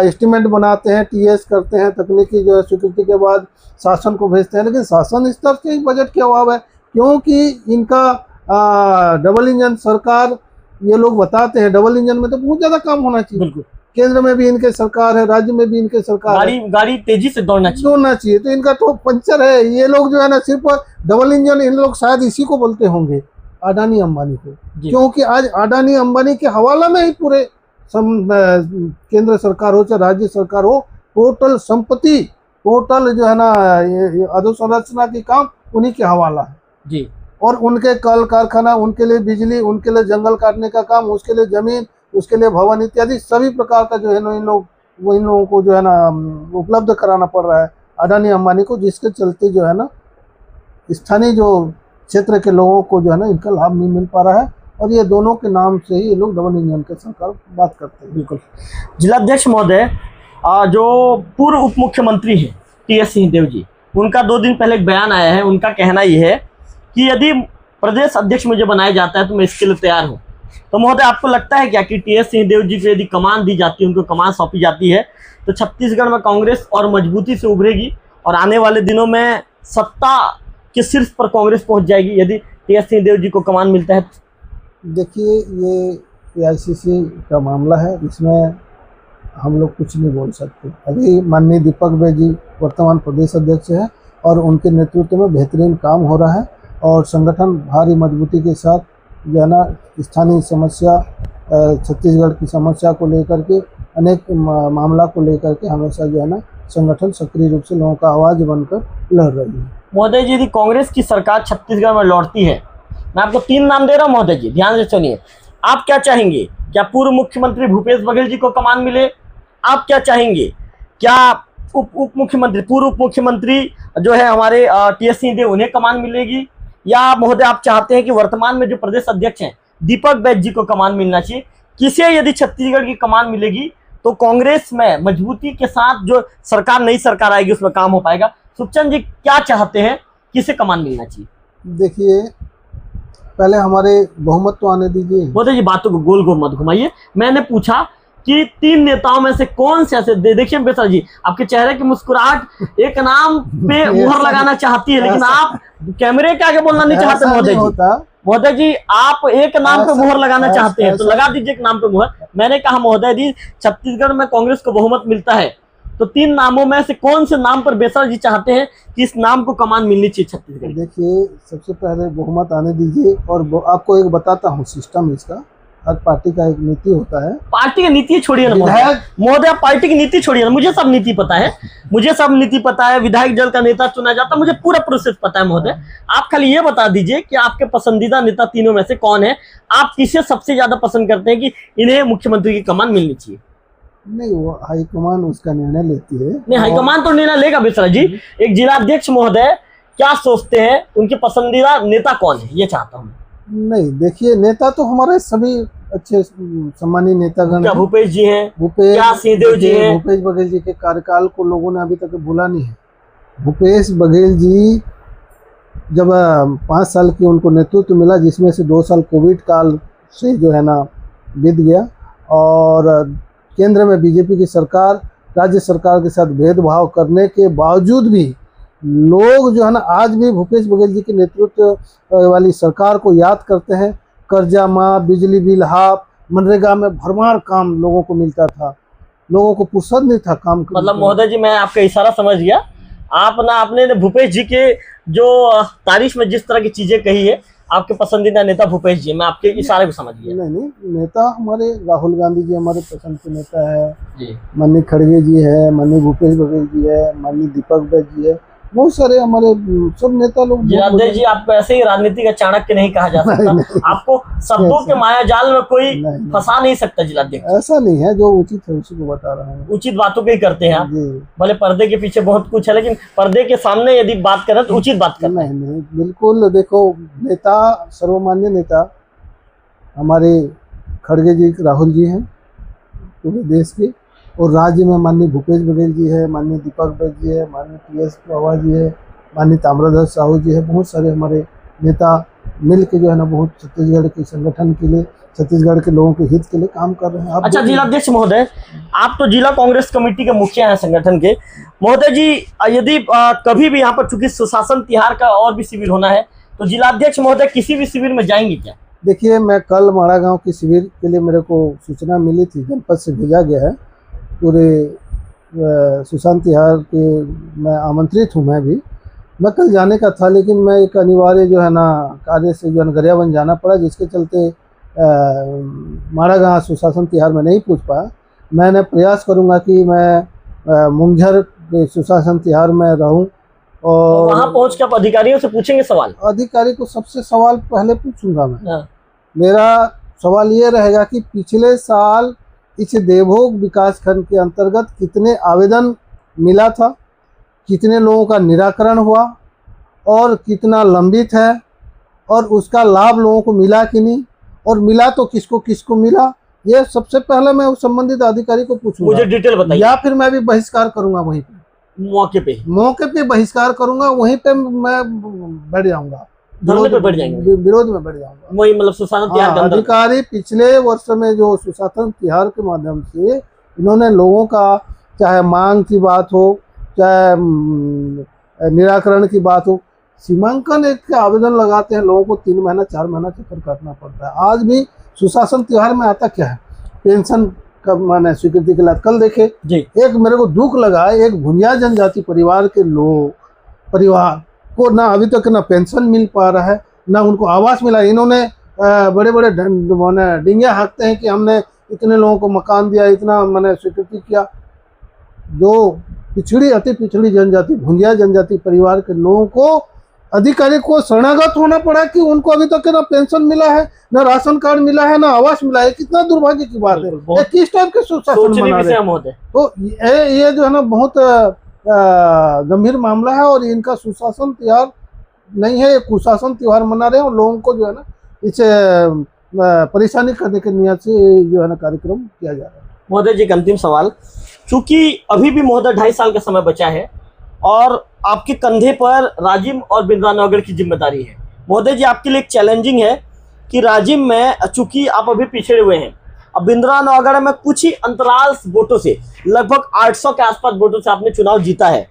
एस्टीमेट बनाते हैं, टीएस करते हैं, तकनीकी जो है स्वीकृति के बाद शासन को भेजते हैं, लेकिन शासन स्तर से ही बजट के अभाव है, क्योंकि इनका डबल इंजन सरकार ये लोग बताते हैं, डबल इंजन में तो बहुत ज्यादा काम होना चाहिए। बिल्कुल, केंद्र में भी इनके सरकार है, राज्य में भी इनके सरकार है, गाड़ी तेजी से दौड़ना चाहिए। दौड़ना चाहिए। तो इनका तो पंचर है। ये लोग जो है ना सिर्फ डबल इंजन, इन लोग शायद इसी को बोलते होंगे, अडानी अंबानी को, जी। क्योंकि आज अडानी अंबानी के हवाला में ही पूरे केंद्र सरकार हो चाहे राज्य सरकार हो, टोटल संपत्ति, टोटल जो है ना ये अधोसंरचना की काम उन्हीं के हवाला है जी। और उनके कल कारखाना, उनके लिए बिजली, उनके लिए जंगल काटने का काम, उसके लिए जमीन, उसके लिए भवन इत्यादि सभी प्रकार का जो है ना इन लोगों को जो है ना उपलब्ध कराना पड़ रहा है अडानी अंबानी को, जिसके चलते जो है ना स्थानीय जो क्षेत्र के लोगों को जो है ना इनका लाभ नहीं मिल पा रहा है। और ये दोनों के नाम से ही ये लोग डबल इंजन के सरकार बात करते हैं। बिल्कुल। जिलाध्यक्ष महोदय, जो पूर्व उप मुख्यमंत्री हैं टी.एस. सिंहदेव जी, उनका 2 दिन पहले एक बयान आया है। उनका कहना यह है कि यदि प्रदेश अध्यक्ष मुझे बनाया जाता है तो मैं इसके लिए तैयार हूँ। तो महोदय, आपको लगता है क्या कि टी.एस. सिंहदेव जी को यदि कमान दी जाती है, उनको कमान सौंपी जाती है, तो छत्तीसगढ़ में कांग्रेस और मजबूती से उभरेगी और आने वाले दिनों में सत्ता के शीर्ष पर कांग्रेस पहुंच जाएगी यदि टी.एस. सिंहदेव जी को कमान मिलता है? देखिए, ये एआईसीसी का मामला है, इसमें हम लोग कुछ नहीं बोल सकते। अभी माननीय दीपक बैज जी वर्तमान प्रदेश अध्यक्ष है और उनके नेतृत्व में बेहतरीन काम हो रहा है और संगठन भारी मजबूती के साथ जो है ना स्थानीय समस्या, छत्तीसगढ़ की समस्या को लेकर के, अनेक मामला को लेकर के हमेशा जो है ना संगठन सक्रिय रूप से लोगों का आवाज़ बनकर लड़ रही है। महोदय जी, यदि कांग्रेस की सरकार छत्तीसगढ़ में लौटती है, मैं आपको 3 नाम दे रहा हूं महोदय जी, ध्यान से सुनिए। आप क्या चाहेंगे? क्या पूर्व मुख्यमंत्री भूपेश बघेल जी को कमान मिले? आप क्या चाहेंगे? क्या उप मुख्यमंत्री, पूर्व उप मुख्यमंत्री जो है हमारे टी.एस. सिंहदेव, उन्हें कमान मिलेगी? या महोदय आप चाहते हैं कि वर्तमान में जो प्रदेश अध्यक्ष हैं दीपक बैज जी को कमान मिलना चाहिए? किसे यदि छत्तीसगढ़ की कमान मिलेगी तो कांग्रेस में मजबूती के साथ जो सरकार, नई सरकार आएगी, उसमें काम हो पाएगा? सुखचंद जी क्या चाहते हैं, किसे कमान मिलना चाहिए? देखिए, पहले हमारे बहुमत तो आने दीजिए। महोदय जी, बातों को गोल गोल मत घुमाइए। मैंने पूछा कि 3 नेताओं में से कौन से ऐसे, देखिए बेसर जी, आपके चेहरे की मुस्कुराहट एक नाम पे मुहर लगाना चाहती है, लेकिन आप कैमरे के आगे बोलना नहीं चाहते महोदय जी। महोदय जी, आप एक नाम पे मुहर लगाना चाहते हैं तो लगा दीजिए एक नाम पे मुहर। मैंने कहा महोदय जी, छत्तीसगढ़ में कांग्रेस को बहुमत मिलता है, तो 3 नामों में से कौन से नाम पर बेसर जी चाहते हैं कि इस नाम को कमान मिलनी चाहिए छत्तीसगढ़? देखिए, सबसे पहले बहुमत आने दीजिए और आपको एक बताता हूँ सिस्टम इसका। हर पार्टी का एक नीति होता है। पार्टी की नीति छोड़िए ना महोदय, आप पार्टी की नीति छोड़िए ना, मुझे सब नीति पता है, मुझे सब नीति पता है। विधायक दल का नेता चुना जाता, मुझे पूरा प्रोसेस पता है महोदय। आप खाली ये बता दीजिए कि आपके पसंदीदा नेता तीनों में से कौन है? आप किसे सबसे ज्यादा पसंद करते हैं कि इन्हें मुख्यमंत्री की कमान मिलनी चाहिए? नहीं, वो हाईकमान उसका निर्णय लेती है। नहीं, हाईकमान तो निर्णय लेगा बेसरा जी। एक जिलाध्यक्ष महोदय क्या सोचते हैं, उनके पसंदीदा नेता कौन है, ये चाहता हूँ। नहीं, देखिए, नेता तो हमारे सभी अच्छे सम्मानीय नेतागण, क्या भूपेश जी हैं, भूपेश, क्या सिंहदेव जी हैं? भूपेश बघेल जी के कार्यकाल को लोगों ने अभी तक भूला नहीं है। भूपेश बघेल जी जब 5 साल की उनको नेतृत्व मिला, जिसमें से 2 साल कोविड काल से जो है ना बीत गया और केंद्र में बीजेपी की सरकार, राज्य सरकार के साथ भेदभाव करने के बावजूद भी लोग जो है ना आज भी भूपेश बघेल जी के नेतृत्व वाली सरकार को याद करते हैं। कर्जा माफ, बिजली बिल हाफ, मनरेगा में भरमार काम लोगों को मिलता था, लोगों को फुर्सत नहीं था काम करने। मतलब महोदय जी, मैं आपका इशारा समझ गया। आपने भूपेश जी के जो तारीफ में जिस तरह की चीजें कही है, आपके पसंदीदा नेता भूपेश जी, मैं आपके इशारे को समझ गया। नहीं, नेता हमारे राहुल गांधी जी हमारे पसंद के नेता है जी, माननीय खड़गे जी है, माननीय भूपेश बघेल जी है, माननीय दीपक बैज जी है, बहुत सारे हमारे सब नेता लोग। जिलाध्यक्ष जी, आपको ऐसे ही राजनीति का चाणक्य नहीं कहा जा सकता। आपको शब्दों के माया जाल में कोई फंसा नहीं सकता जिलाध्यक्ष। ऐसा नहीं है, जो उचित है उसी को बता रहा हूँ। उचित बातों को ही करते हैं आप। भले पर्दे के पीछे बहुत कुछ है, लेकिन पर्दे के सामने यदि बात करें तो उचित बात करना है। नहीं, बिल्कुल। देखो, नेता, सर्वमान्य नेता हमारे खड़गे जी, राहुल जी हैं पूरे देश के, और राज्य में माननीय भूपेश बघेल जी है, माननीय दीपक बैज जी है, माननीय टी.एस. पवार जी है, माननीय ताम्रध्वज साहू जी है। बहुत सारे हमारे नेता मिल के जो है ना बहुत छत्तीसगढ़ के संगठन के लिए, छत्तीसगढ़ के लोगों के हित के लिए काम कर रहे हैं। अच्छा जिलाध्यक्ष महोदय, आप तो जिला कांग्रेस कमेटी के मुखिया हैं संगठन के। महोदय जी, यदि कभी भी यहाँ पर, चूंकि सुशासन तिहार का और भी शिविर होना है, तो जिलाध्यक्ष महोदय किसी भी शिविर में जाएंगे क्या? देखिए, मैं कल माड़ा गांव की शिविर के लिए मेरे को सूचना मिली थी, जनपद से भेजा गया है। पूरे सुशांत तिहार के मैं आमंत्रित हूँ। मैं कल जाने का था, लेकिन मैं एक अनिवार्य जो है ना कार्य से जो है गरियाबंद जाना पड़ा, जिसके चलते माड़ा गांव सुशासन तिहार में नहीं पहुँच पाया। मैंने प्रयास करूँगा कि मैं मुंगेर के सुशासन तिहार में रहूँ और वहां पहुंच के आप अधिकारियों से पूछेंगे सवाल? अधिकारी को सबसे सवाल पहले पूछूंगा मैं। हाँ। मेरा सवाल ये रहेगा कि पिछले साल इस देवभोग विकास खंड के अंतर्गत कितने आवेदन मिला था, कितने लोगों का निराकरण हुआ और कितना लंबित है, और उसका लाभ लोगों को मिला कि नहीं, और मिला तो किसको किसको मिला। ये सबसे पहले मैं उस संबंधित अधिकारी को पूछूंगा। मुझे डिटेल बताइए। या फिर मैं भी बहिष्कार करूंगा, वहीं पे मौके पे बहिष्कार करूंगा, वहीं पे मैं बढ़ जाऊंगा, धरने पे बढ़ जाएंगे, विरोध में बढ़ जाऊंगा। वही मतलब सुशासन तिहार के अंदर। अधिकारी पिछले वर्ष में जो सुशासन तिहार के माध्यम से इन्होंने लोगों का, चाहे मांग की बात हो, चाहे निराकरण की बात हो, सीमांकन एक आवेदन लगाते हैं, लोगों को 3 महीना 4 महीना चक्कर काटना पड़ता है। आज भी सुशासन तिहार में आता क्या है, पेंशन का मैंने स्वीकृति के लिए कल देखे जी। एक मेरे को दुख लगा, एक भुनिया जनजाति परिवार के परिवार को ना अभी तक ना पेंशन मिल पा रहा है, ना उनको आवास मिला। इन्होंने बड़े बड़े डिंगे हाँकते हैं कि हमने इतने लोगों को मकान दिया, इतना मैंने स्वीकृति किया। जो अति पिछड़ी जनजाति, भुंजिया जनजाति परिवार के लोगों को, अधिकारी को शरणागत होना पड़ा कि उनको अभी तक ना पेंशन मिला है, ना राशन कार्ड मिला है, ना आवास मिला है। कितना दुर्भाग्य की बात है। ये किस टाइप के सुशासन बना रहे हैं। तो ये जो है ना बहुत गंभीर मामला है, और इनका सुशासन त्योहार नहीं है, ये कुशासन त्योहार मना रहे हैं, और लोगों को जो है ना इसे परेशानी करने के नियत से जो है ना कार्यक्रम किया जा रहा है। महोदय जी, अंतिम सवाल, चूंकि अभी भी महोदय 2.5 साल का समय बचा है और आपके कंधे पर राजिम और बिंद्रानगर की जिम्मेदारी है। महोदय जी, आपके लिए एक चैलेंजिंग है कि राजिम में चूंकि आप अभी पिछड़े हुए हैं, अब बिंद्रानगर में कुछ ही अंतराल वोटों से, लगभग 800 के आसपास वोटों से आपने चुनाव जीता है,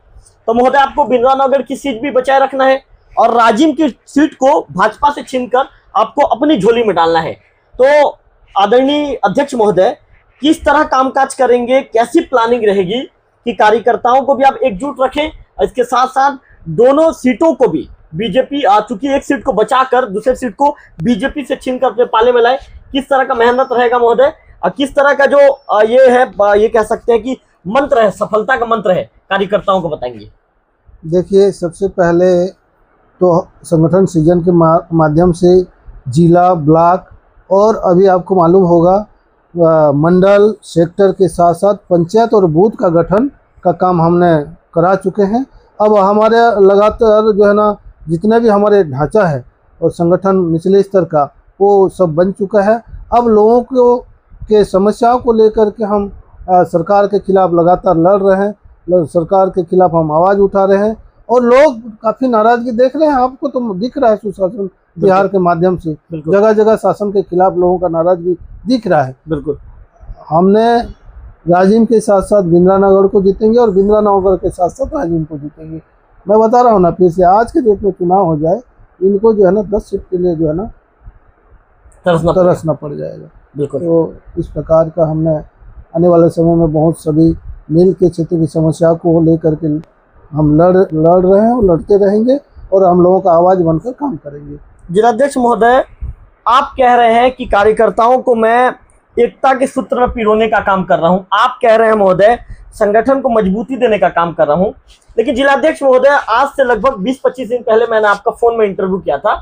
तो महोदय आपको बिंद्रानगर की सीट भी बचाए रखना है और राजिम की सीट को भाजपा से छीनकर आपको अपनी झोली में डालना है। तो आदरणीय अध्यक्ष महोदय, किस तरह कामकाज करेंगे, कैसी प्लानिंग रहेगी कि कार्यकर्ताओं को भी आप एकजुट रखें, इसके साथ साथ दोनों सीटों को भी बीजेपी, चूंकि एक सीट को बचाकर दूसरी सीट को बीजेपी से छीनकर अपने पाले में लाए, किस तरह का मेहनत रहेगा महोदय, और किस तरह का जो ये है, ये कह सकते हैं कि मंत्र है, सफलता का मंत्र है, कार्यकर्ताओं को बताएंगे? देखिए, सबसे पहले तो संगठन सृजन के माध्यम से जिला, ब्लॉक और अभी आपको मालूम होगा मंडल, सेक्टर के साथ साथ पंचायत और बूथ का गठन का काम हमने करा चुके हैं। अब हमारे लगातार जो है ना जितने भी हमारे ढांचा है और संगठन निचले स्तर का, वो सब बन चुका है। अब लोगों के समस्याओं को लेकर के हम सरकार के खिलाफ लगातार लड़ रहे हैं, सरकार के खिलाफ हम आवाज़ उठा रहे हैं, और लोग काफ़ी नाराज़गी देख रहे हैं। आपको तो दिख रहा है सुशासन तिहार के माध्यम से जगह जगह शासन के खिलाफ लोगों का नाराज़गी दिख रहा है। बिल्कुल, हमने राजिम के साथ साथ बिंद्रानगर को जीतेंगे और बिंद्रानगर के साथ साथ राजिम को जीतेंगे। मैं बता रहा हूँ ना, फिर से आज के डेट में चुनाव हो जाए, इनको जो है ना 10 सीट के लिए जो है ना तरसना पड़ जाएगा। बिल्कुल। तो इस प्रकार का हमने आने वाले समय में बहुत सभी मिल के क्षेत्र की समस्या को लेकर के हम लड़ रहे हैं और लड़ते रहेंगे, और हम लोगों का आवाज़ बनकर काम करेंगे। जिलाध्यक्ष महोदय, आप कह रहे हैं कि कार्यकर्ताओं को मैं एकता के सूत्र में पिरोने का काम कर रहा हूं, आप कह रहे हैं महोदय संगठन को मजबूती देने का काम कर रहा हूं, लेकिन जिलाध्यक्ष महोदय, आज से लगभग 20-25 दिन पहले मैंने आपका फोन में इंटरव्यू किया था,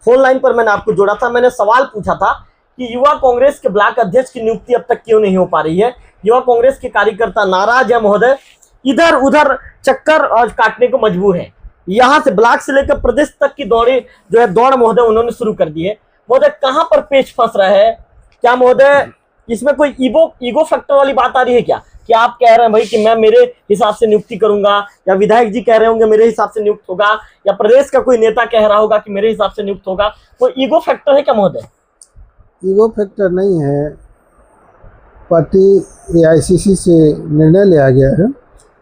फोन लाइन पर मैंने आपको जोड़ा था, मैंने सवाल पूछा था कि युवा कांग्रेस के ब्लॉक अध्यक्ष की नियुक्ति अब तक क्यों नहीं हो पा रही है, युवा कांग्रेस के कार्यकर्ता नाराज है महोदय, इधर उधर चक्कर और काटने को मजबूर है, यहाँ से ब्लॉक से लेकर प्रदेश तक की दौड़ महोदय उन्होंने शुरू कर दी है। महोदय, कहाँ पर पेच फंस रहा है? क्या महोदय इसमें कोई ईगो फैक्टर वाली बात आ रही है क्या, कि आप कह रहे हैं भाई कि मैं मेरे हिसाब से नियुक्ति करूंगा, या विधायक जी कह रहे होंगे मेरे हिसाब से नियुक्त होगा, या प्रदेश का कोई नेता कह रहा होगा कि मेरे हिसाब से नियुक्त होगा, कोई ईगो फैक्टर है क्या महोदय? ईगो फैक्टर नहीं है। पार्टी AICC से निर्णय लिया गया है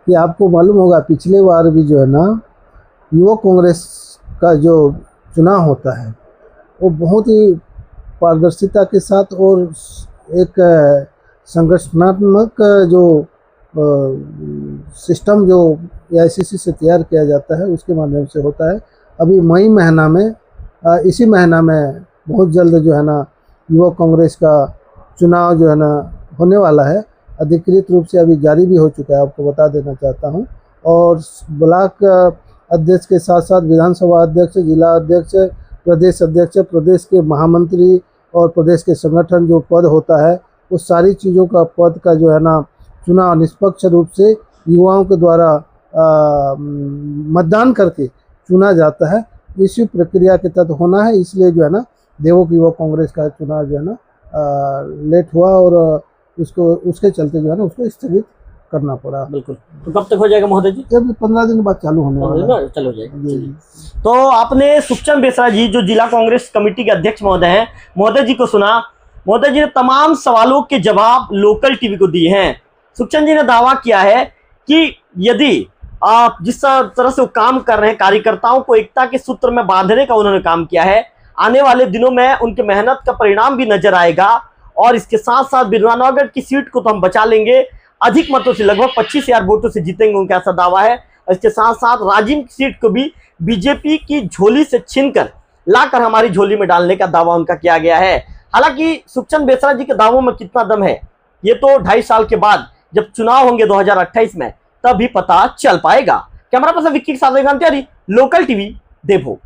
कि आपको मालूम होगा पिछले बार भी जो है ना युवा कांग्रेस का जो चुनाव होता है वो बहुत ही पारदर्शिता के साथ और एक संगठनात्मक जो सिस्टम जो AICC से तैयार किया जाता है उसके माध्यम से होता है। अभी मई महीना में इसी महीना में बहुत जल्द जो है ना युवा कांग्रेस का चुनाव जो है ना होने वाला है। अधिकृत रूप से अभी जारी भी हो चुका है, आपको बता देना चाहता हूं। और ब्लॉक अध्यक्ष के साथ साथ विधानसभा अध्यक्ष, जिला अध्यक्ष, प्रदेश अध्यक्ष, प्रदेश के महामंत्री और प्रदेश के संगठन जो पद होता है उस सारी चीज़ों का पद का जो है ना चुनाव निष्पक्ष रूप से युवाओं के द्वारा मतदान करके चुना जाता है। इसी प्रक्रिया के तहत होना है, इसलिए जो है ना देवों युवा कांग्रेस का चुनाव जो है ना लेट हुआ और उसके चलते जो है ना उसको स्थगित करना पड़ा। बिल्कुल। तो कब तक हो जाएगा महोदय जी? 15 दिन बाद चालू होने वाला है। चलो जाएगा। तो आपने सुखचंद बेसरा जी जो जिला कांग्रेस कमेटी के अध्यक्ष महोदय हैं, महोदय जी को सुना। महोदय जी ने तमाम सवालों के जवाब लोकल टीवी को दिए हैं। सुखचंद जी ने दावा किया है कि यदि आप जिस तरह से वो काम कर रहे हैं, कार्यकर्ताओं को एकता के सूत्र में बांधने का उन्होंने काम किया है, आने वाले दिनों में उनके मेहनत का परिणाम भी नजर आएगा। और इसके साथ साथ बिरवानवागढ़ की सीट को तो हम बचा लेंगे, अधिक मतों से लगभग 25,000 वोटों से जीतेंगे, उनका ऐसा दावा है। इसके साथ साथ राजिम की सीट को भी बीजेपी की झोली से छीनकर लाकर हमारी झोली में डालने का दावा उनका किया गया है। हालांकि सुखचंद बेसरा जी के दावों में कितना दम है ये तो 2.5 साल के बाद जब चुनाव होंगे 2028 में तभी पता चल पाएगा। कैमरा पर्सन विक्की के साथ लोकल टीवी देवो।